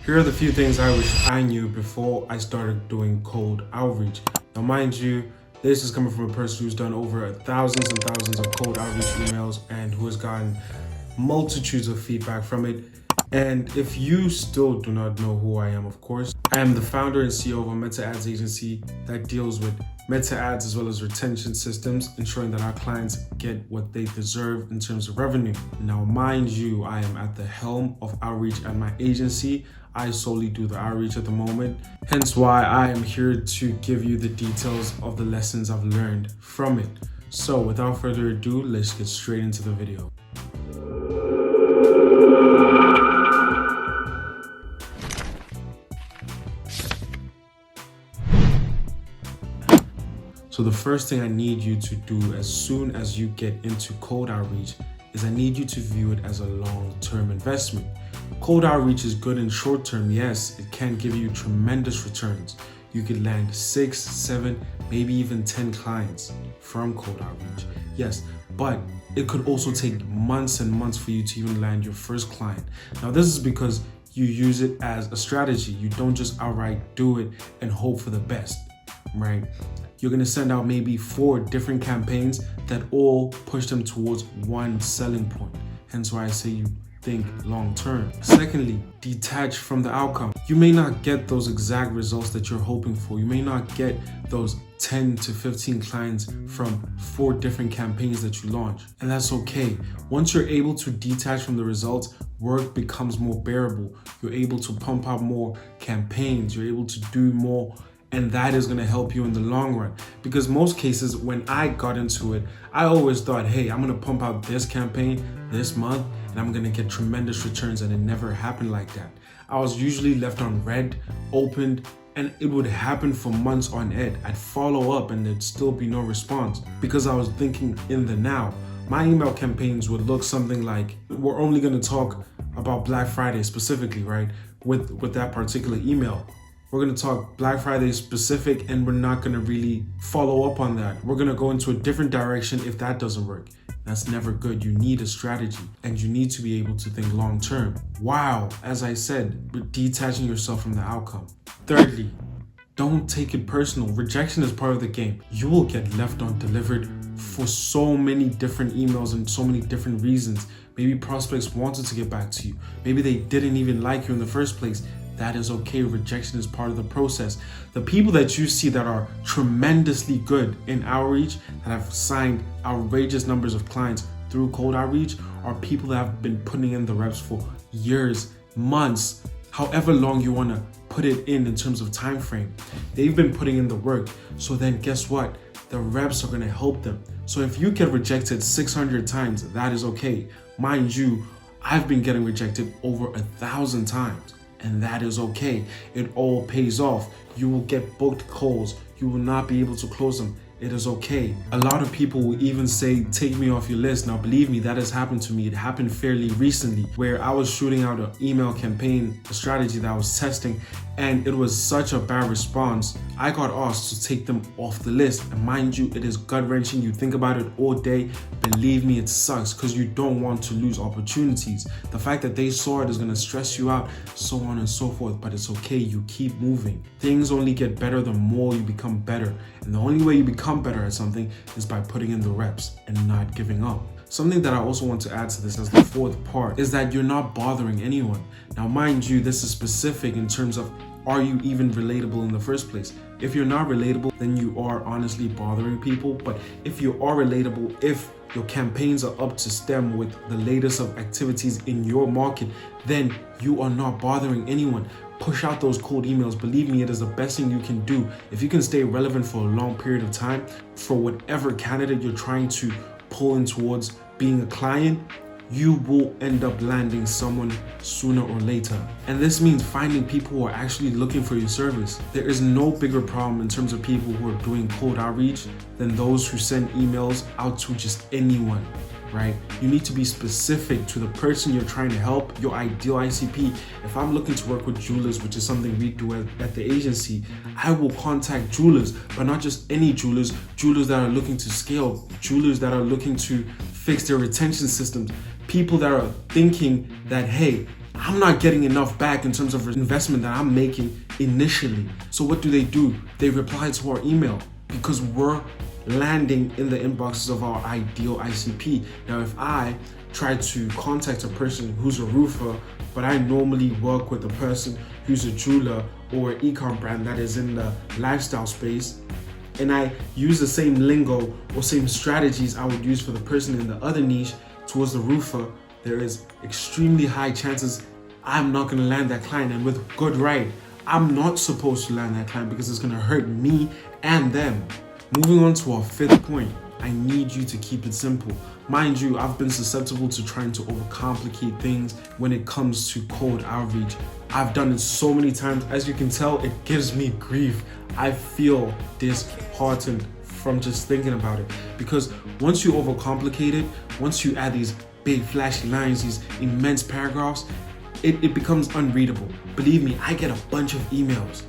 Here are the few things I wish I knew before I started doing cold outreach. Now, mind you, this is coming from a person who's done over thousands and thousands of cold outreach emails and who has gotten multitudes of feedback from it. And if you still do not know who I am, of course, I am the founder and CEO of a meta ads agency that deals with meta ads as well as retention systems, ensuring that our clients get what they deserve in terms of revenue. Now, mind you, I am at the helm of outreach at my agency. I solely do the outreach at the moment, hence why I am here to give you the details of the lessons I've learned from it. So without further ado, let's get straight into the video. So the first thing I need you to do as soon as you get into cold outreach is I need you to view it as a long-term investment. Cold outreach is good in short term, yes, it can give you tremendous returns. You could land 6, 7, maybe even 10 clients from cold outreach, yes, but it could also take months and months for you to even land your first client. Now this is because you use it as a strategy. You don't just outright do it and hope for the best, right? You're gonna send out maybe 4 different campaigns that all push them towards one selling point. Hence why I say you think long term. Secondly, detach from the outcome. You may not get those exact results that you're hoping for. You may not get those 10 to 15 clients from 4 different campaigns that you launch. And that's okay. Once you're able to detach from the results, work becomes more bearable. You're able to pump out more campaigns. You're able to do more. And that is going to help you in the long run. Because most cases, when I got into it, I always thought, hey, I'm going to pump out this campaign this month and I'm going to get tremendous returns. And it never happened like that. I was usually left on red, opened, and it would happen for months on end. I'd follow up and there'd still be no response because I was thinking in the now. My email campaigns would look something like, we're only going to talk about Black Friday specifically, right? With that particular email. We're going to talk Black Friday specific and we're not going to really follow up on that. We're going to go into a different direction if that doesn't work. That's never good. You need a strategy and you need to be able to think long term. Wow, as I said, detaching yourself from the outcome. Thirdly, don't take it personal. Rejection is part of the game. You will get left undelivered for so many different emails and so many different reasons. Maybe prospects wanted to get back to you. Maybe they didn't even like you in the first place. That is okay. Rejection is part of the process. The people that you see that are tremendously good in outreach, that have signed outrageous numbers of clients through cold outreach, are people that have been putting in the reps for years, months, however long you want to put it in terms of time frame. They've been putting in the work. So then guess what? The reps are going to help them. So if you get rejected 600 times, that is okay. Mind you, I've been getting rejected over 1,000 times. And that is okay. It all pays off. You will get booked calls. You will not be able to close them. It is okay. A lot of people will even say, take me off your list. Now, believe me, that has happened to me. It happened fairly recently where I was shooting out an email campaign, a strategy that I was testing, and it was such a bad response. I got asked to take them off the list. And mind you, it is gut-wrenching. You think about it all day. Believe me, it sucks because you don't want to lose opportunities. The fact that they saw it is going to stress you out, so on and so forth. But it's okay. You keep moving. Things only get better the more you become better. And the only way you become better at something is by putting in the reps and not giving up. Something that I also want to add to this as the fourth part is that you're not bothering anyone. Now, mind you, this is specific in terms of, are you even relatable in the first place? If you're not relatable, then you are honestly bothering people. But if you are relatable, if your campaigns are up to stem with the latest of activities in your market, then you are not bothering anyone. Push out those cold emails. Believe me, it is the best thing you can do. If you can stay relevant for a long period of time for whatever candidate you're trying to pull in towards being a client, you will end up landing someone sooner or later. And this means finding people who are actually looking for your service. There is no bigger problem in terms of people who are doing cold outreach than those who send emails out to just anyone, right? You need to be specific to the person you're trying to help, your ideal ICP. If I'm looking to work with jewelers, which is something we do at the agency, I will contact jewelers, but not just any jewelers that are looking to scale, jewelers that are looking to fix their retention systems, people that are thinking that, hey, I'm not getting enough back in terms of investment that I'm making initially. So what do? They reply to our email because we're landing in the inboxes of our ideal ICP. Now, if I try to contact a person who's a roofer, but I normally work with a person who's a jeweler or an e-com brand that is in the lifestyle space, and I use the same lingo or same strategies I would use for the person in the other niche towards the roofer, there is extremely high chances I'm not going to land that client. And with good right, I'm not supposed to land that client because it's going to hurt me and them. Moving on to our fifth point, I need you to keep it simple. Mind you, I've been susceptible to trying to overcomplicate things when it comes to cold outreach. I've done it so many times. As you can tell, it gives me grief. I feel disheartened from just thinking about it, because once you overcomplicate it, once you add these big flashy lines, these immense paragraphs, it becomes unreadable. Believe me, I get a bunch of emails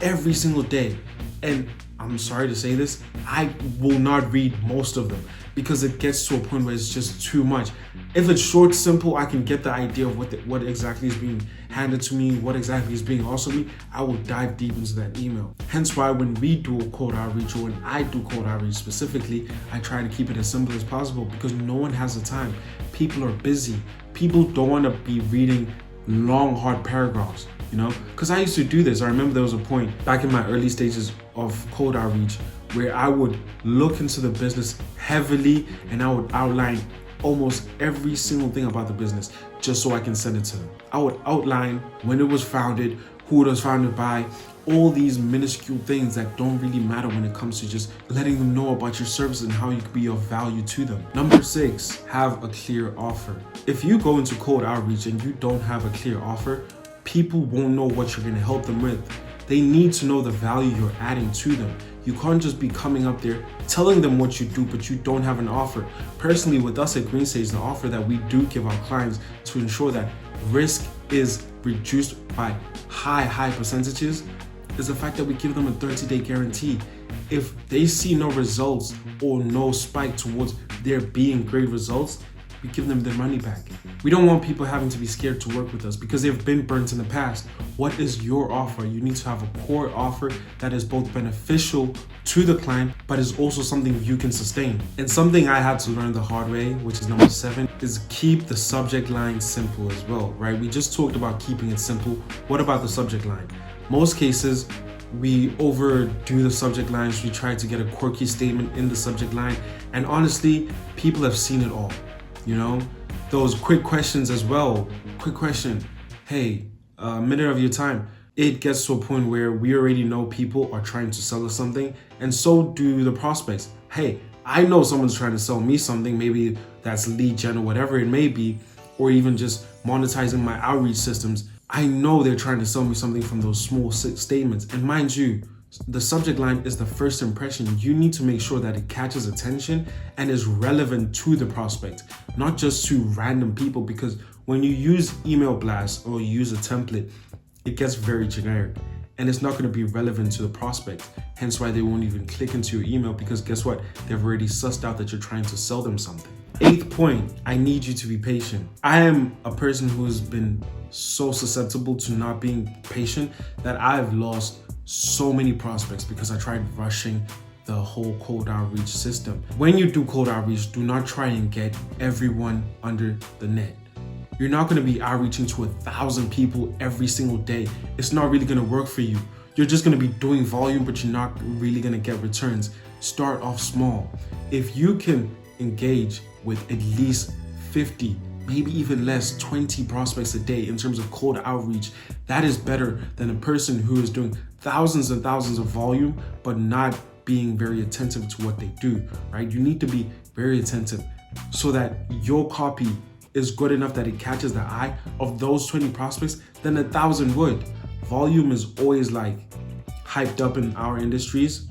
every single day, and I'm sorry to say this, I will not read most of them because it gets to a point where it's just too much. If it's short, simple, I can get the idea of what exactly is being handed to me, what exactly is being offered me, I will dive deep into that email. Hence why when we do a cold outreach, or when I do cold outreach specifically, I try to keep it as simple as possible because no one has the time. People are busy. People don't want to be reading long, hard paragraphs, because I used to do this. I remember there was a point back in my early stages of cold outreach where I would look into the business heavily and I would outline almost every single thing about the business just so I can send it to them. I would outline when it was founded, who it was founded by, all these minuscule things that don't really matter when it comes to just letting them know about your service and how you could be of value to them. Number 6, have a clear offer. If you go into cold outreach and you don't have a clear offer, people won't know what you're going to help them with. They need to know the value you're adding to them. You can't just be coming up there telling them what you do, but you don't have an offer. Personally, with us at Greensage, the offer that we do give our clients to ensure that risk is reduced by high percentages is the fact that we give them a 30-day guarantee. If they see no results or no spike towards there being great results, we give them their money back. We don't want people having to be scared to work with us because they've been burnt in the past. What is your offer? You need to have a core offer that is both beneficial to the client, but is also something you can sustain. And something I had to learn the hard way, which is number 7, is keep the subject line simple as well, right? We just talked about keeping it simple. What about the subject line? Most cases, we overdo the subject lines. We try to get a quirky statement in the subject line. And honestly, people have seen it all. Those quick questions as well. Quick question. Hey, a minute of your time. It gets to a point where we already know people are trying to sell us something, and so do the prospects. Hey, I know someone's trying to sell me something. Maybe that's lead gen or whatever it may be, or even just monetizing my outreach systems. I know they're trying to sell me something from those small statements. And mind you, the subject line is the first impression. You need to make sure that it catches attention and is relevant to the prospect, not just to random people, because when you use email blasts or you use a template, it gets very generic and it's not going to be relevant to the prospect. Hence why they won't even click into your email, because guess what? They've already sussed out that you're trying to sell them something. 8th point, I need you to be patient. I am a person who has been so susceptible to not being patient that I've lost so many prospects because I tried rushing the whole cold outreach system. When you do cold outreach, do not try and get everyone under the net. You're not going to be outreaching to 1,000 people every single day. It's not really going to work for you. You're just going to be doing volume, but you're not really going to get returns. Start off small. If you can engage with at least 50, maybe even less, 20 prospects a day in terms of cold outreach, that is better than a person who is doing thousands and thousands of volume but not being very attentive to what they do, right? You need to be very attentive so that your copy is good enough that it catches the eye of those 20 prospects than 1,000 would. Volume is always hyped up in our industries,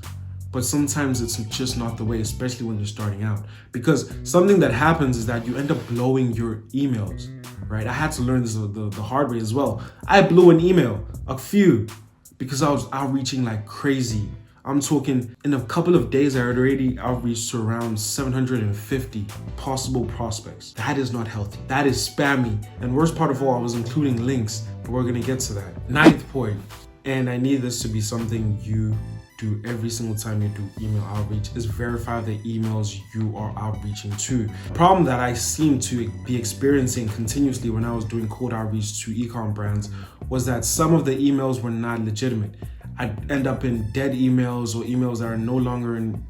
but sometimes it's just not the way, especially when you're starting out. Because something that happens is that you end up blowing your emails, right? I had to learn this the hard way as well. I blew an email, a few, because I was outreaching like crazy. I'm talking in a couple of days, I had already outreached to around 750 possible prospects. That is not healthy. That is spammy. And worst part of all, I was including links, but we're gonna get to that. Ninth point, and I need this to be something you do every single time you do email outreach, is verify the emails you are outreaching to. The problem that I seem to be experiencing continuously when I was doing cold outreach to e-com brands was that some of the emails were not legitimate. I'd end up in dead emails or emails that are no longer in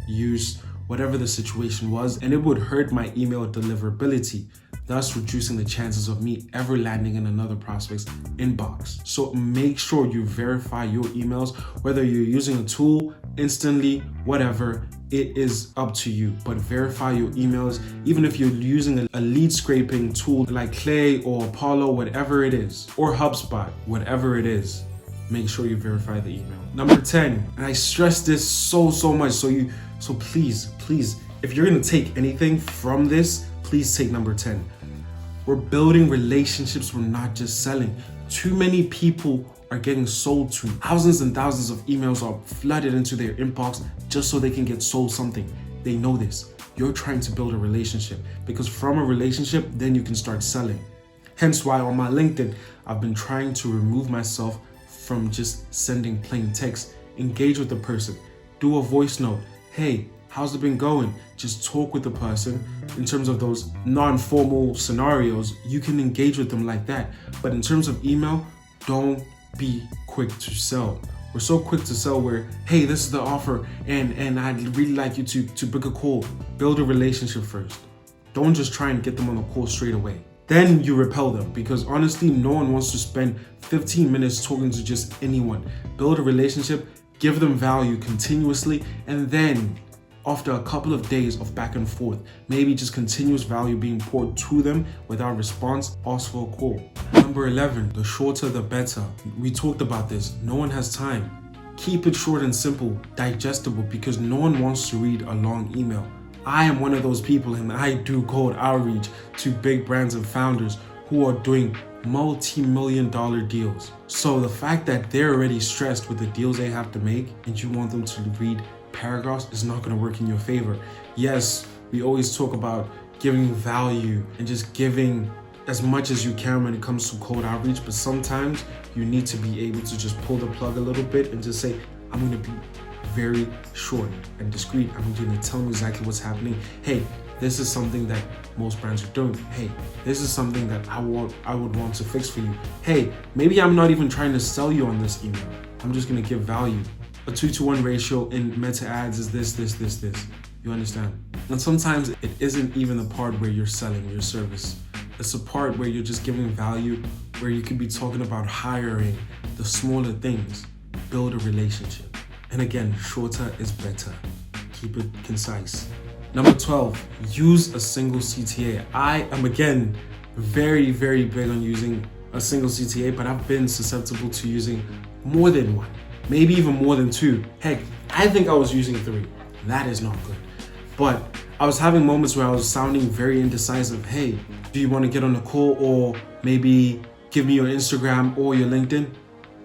use, whatever the situation was, and it would hurt my email deliverability, thus reducing the chances of me ever landing in another prospect's inbox. So make sure you verify your emails, whether you're using a tool, instantly, whatever, it is up to you. But verify your emails, even if you're using a lead scraping tool like Clay or Apollo, whatever it is, or HubSpot, whatever it is, make sure you verify the email. Number 10, and I stress this so much, so please, if you're gonna take anything from this, please take number 10. We're building relationships, we're not just selling. Too many people are getting sold to. Thousands and thousands of emails are flooded into their inbox just so they can get sold something. They know this. You're trying to build a relationship, because from a relationship, then you can start selling. Hence why on my LinkedIn, I've been trying to remove myself from just sending plain text. Engage with the person. Do a voice note. Hey, how's it been going? Just talk with the person. In terms of those non-formal scenarios, you can engage with them like that. But in terms of email, don't be quick to sell. We're so quick to sell where, hey, this is the offer and I'd really like you to book a call. Build a relationship first. Don't just try and get them on a call straight away. Then you repel them, because honestly, no one wants to spend 15 minutes talking to just anyone. Build a relationship, give them value continuously, and then after a couple of days of back and forth, maybe just continuous value being poured to them without response, ask for a call. Number 11, the shorter the better. We talked about this. No one has time. Keep it short and simple, digestible, because no one wants to read a long email. I am one of those people, and I do cold outreach to big brands and founders who are doing multi-million-dollar deals. So the fact that they're already stressed with the deals they have to make and you want them to read paragraphs is not going to work in your favor. Yes, we always talk about giving value and just giving as much as you can when it comes to cold outreach, but sometimes you need to be able to just pull the plug a little bit and just say, I'm going to be very short and discreet. I'm going to tell them exactly what's happening. Hey, this is something that most brands are doing. Hey, this is something that I would want to fix for you. Hey, maybe I'm not even trying to sell you on this email. I'm just going to give value. A 2-to-1 ratio in meta ads is this. You understand? And sometimes it isn't even the part where you're selling your service. It's a part where you're just giving value, where you could be talking about hiring, the smaller things. Build a relationship. And again, shorter is better. Keep it concise. Number 12, use a single CTA. I am, again, very big on using a single CTA, but I've been susceptible to using more than one, maybe even more than two. Heck, I think I was using 3. That is not good. But I was having moments where I was sounding very indecisive. Hey, do you want to get on a call, or maybe give me your Instagram or your LinkedIn?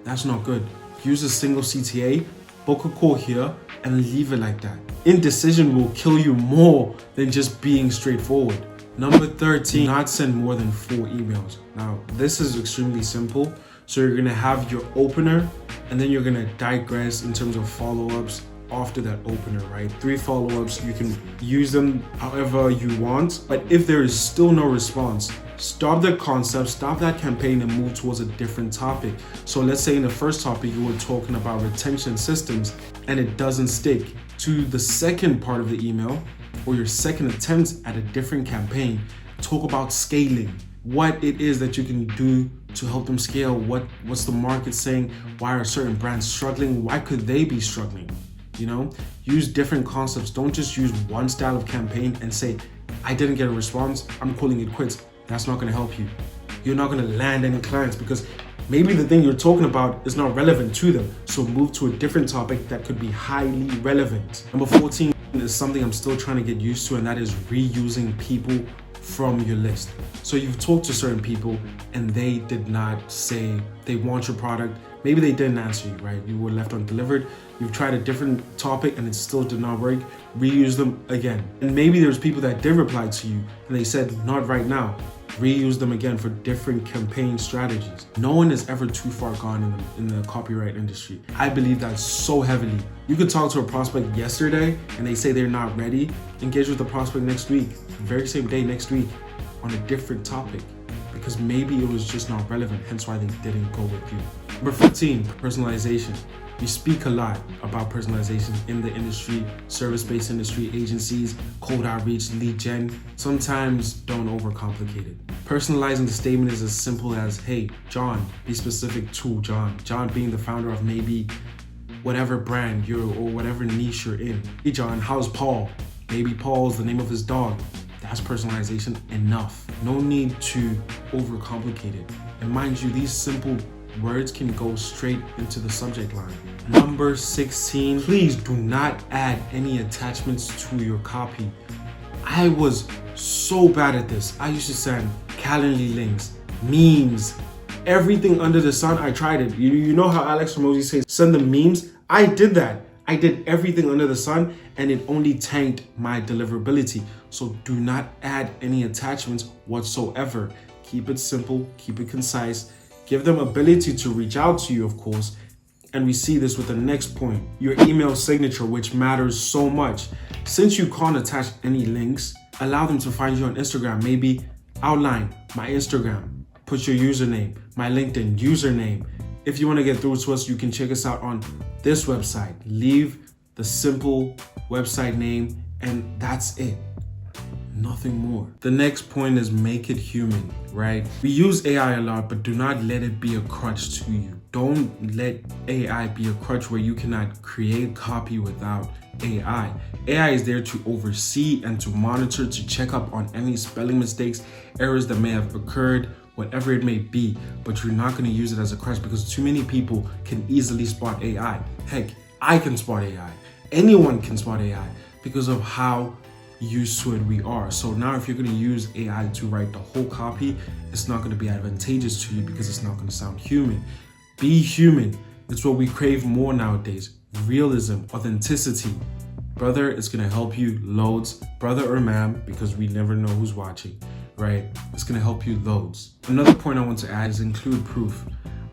That's not good. Use a single CTA. Book a call here and leave it like that. Indecision will kill you more than just being straightforward. Number 13, not send more than 4 emails. Now, this is extremely simple. So you're gonna have your opener, and then you're gonna digress in terms of follow-ups after that opener, right? 3 follow-ups, you can use them however you want, but if there is still no response, stop the concept, stop that campaign, and move towards a different topic. So let's say in the first topic, you were talking about retention systems and it doesn't stick. To the second part of the email, or your second attempt at a different campaign, talk about scaling. What it is that you can do to help them scale. What's the market saying? Why are certain brands struggling? Why could they be struggling? You know, use different concepts. Don't just use one style of campaign and say, I didn't get a response, I'm calling it quits. That's not gonna help you. You're not gonna land any clients because maybe the thing you're talking about is not relevant to them. So move to a different topic that could be highly relevant. Number 14 is something I'm still trying to get used to, and that is reusing people from your list. So you've talked to certain people and they did not say they want your product. Maybe they didn't answer you, right? You were left undelivered. You've tried a different topic and it still did not work. Reuse them again. And maybe there's people that did reply to you and they said, not right now. Reuse them again for different campaign strategies. No one is ever too far gone in the copyright industry. I believe that so heavily. You could talk to a prospect yesterday and they say they're not ready. Engage with the prospect next week, very same day next week, on a different topic, because maybe it was just not relevant, hence why they didn't go with you. Number 15, personalization. We speak a lot about personalization in the industry, service-based industry, agencies, cold outreach, lead gen. Sometimes don't overcomplicate it. Personalizing the statement is as simple as, hey, John, be specific to John. John being the founder of maybe whatever brand or whatever niche you're in. Hey John, how's Paul? Maybe Paul's the name of his dog. That's personalization enough. No need to overcomplicate it. And mind you, these simple words can go straight into the subject line. Number 16, please do not add any attachments to your copy. I was so bad at this. I used to send Calendly links, memes, everything under the sun. I tried it. You know how Alex Ramosi says, send the memes? I did that. I did everything under the sun and it only tanked my deliverability. So do not add any attachments whatsoever. Keep it simple, keep it concise. Give them ability to reach out to you, of course. And we see this with the next point, your email signature, which matters so much. Since you can't attach any links, allow them to find you on Instagram. Maybe outline my Instagram, put your username, my LinkedIn username. If you want to get through to us, you can check us out on this website. Leave the simple website name and that's it. Nothing more. The next point is make it human, right? We use AI a lot, but do not let it be a crutch to you. Don't let AI be a crutch where you cannot create copy without AI. AI is there to oversee and to monitor, to check up on any spelling mistakes, errors that may have occurred, whatever it may be, but you're not going to use it as a crutch because too many people can easily spot AI. Heck, I can spot AI. Anyone can spot AI because of how used to it we are. So now if you're going to use AI to write the whole copy, it's not going to be advantageous to you because it's not going to sound human. Be human. It's what we crave more nowadays. Realism, authenticity. Brother, it's going to help you loads. Brother or ma'am, because we never know who's watching, right? It's going to help you loads. Another point I want to add is include proof.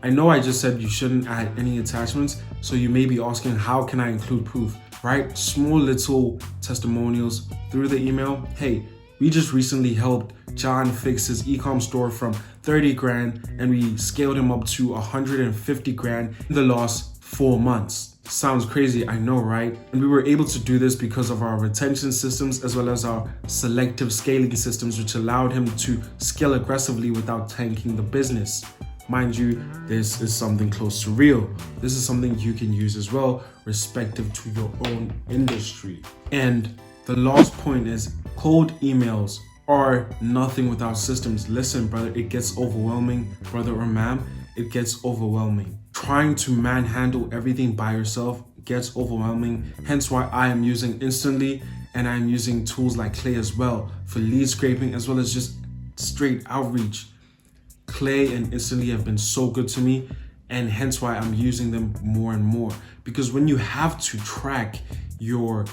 I know I just said you shouldn't add any attachments, so you may be asking, how can I include proof? Right? Small little testimonials through the email. Hey, we just recently helped John fix his e-com store from 30 grand and we scaled him up to 150 grand in the last 4 months. Sounds crazy, I know, right? And we were able to do this because of our retention systems as well as our selective scaling systems, which allowed him to scale aggressively without tanking the business. Mind you, this is something close to real. This is something you can use as well, respective to your own industry. And the last point is cold emails are nothing without systems. Listen, brother, it gets overwhelming. Brother or ma'am, it gets overwhelming. Trying to manhandle everything by yourself gets overwhelming. Hence why I am using Instantly and I'm using tools like Clay as well for lead scraping as well as just straight outreach. Clay and Instantly have been so good to me, and hence why I'm using them more and more. Because when you have to track your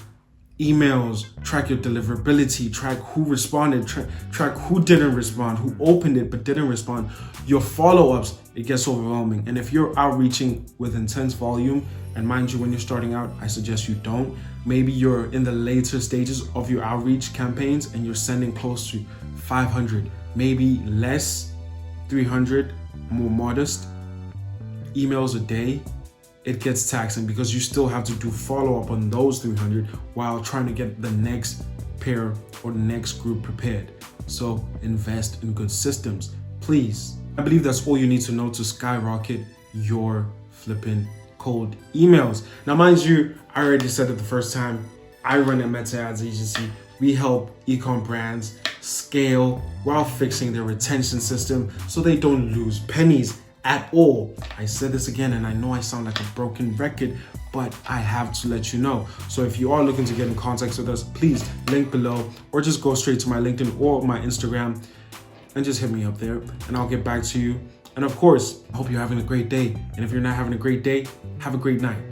emails, track your deliverability, track who responded, track who didn't respond, who opened it but didn't respond, your follow-ups, it gets overwhelming. And if you're outreaching with intense volume, and mind you, when you're starting out, I suggest you don't. Maybe you're in the later stages of your outreach campaigns and you're sending close to 500, maybe less, 300, more modest emails a day, it gets taxing because you still have to do follow-up on those 300 while trying to get the next pair or the next group prepared. So invest in good systems, please. I believe that's all you need to know to skyrocket your flipping cold emails. Now, mind you, I already said it the first time, I run a Meta Ads agency. We help e-com brands scale while fixing their retention system so they don't lose pennies at all. I said this again, and I know I sound like a broken record, but I have to let you know. So if you are looking to get in contact with us, please link below, or just go straight to my LinkedIn or my Instagram and just hit me up there, and I'll get back to you. And of course, I hope you're having a great day. And if you're not having a great day, have a great night.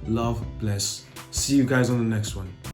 Love, bless. See you guys on the next one.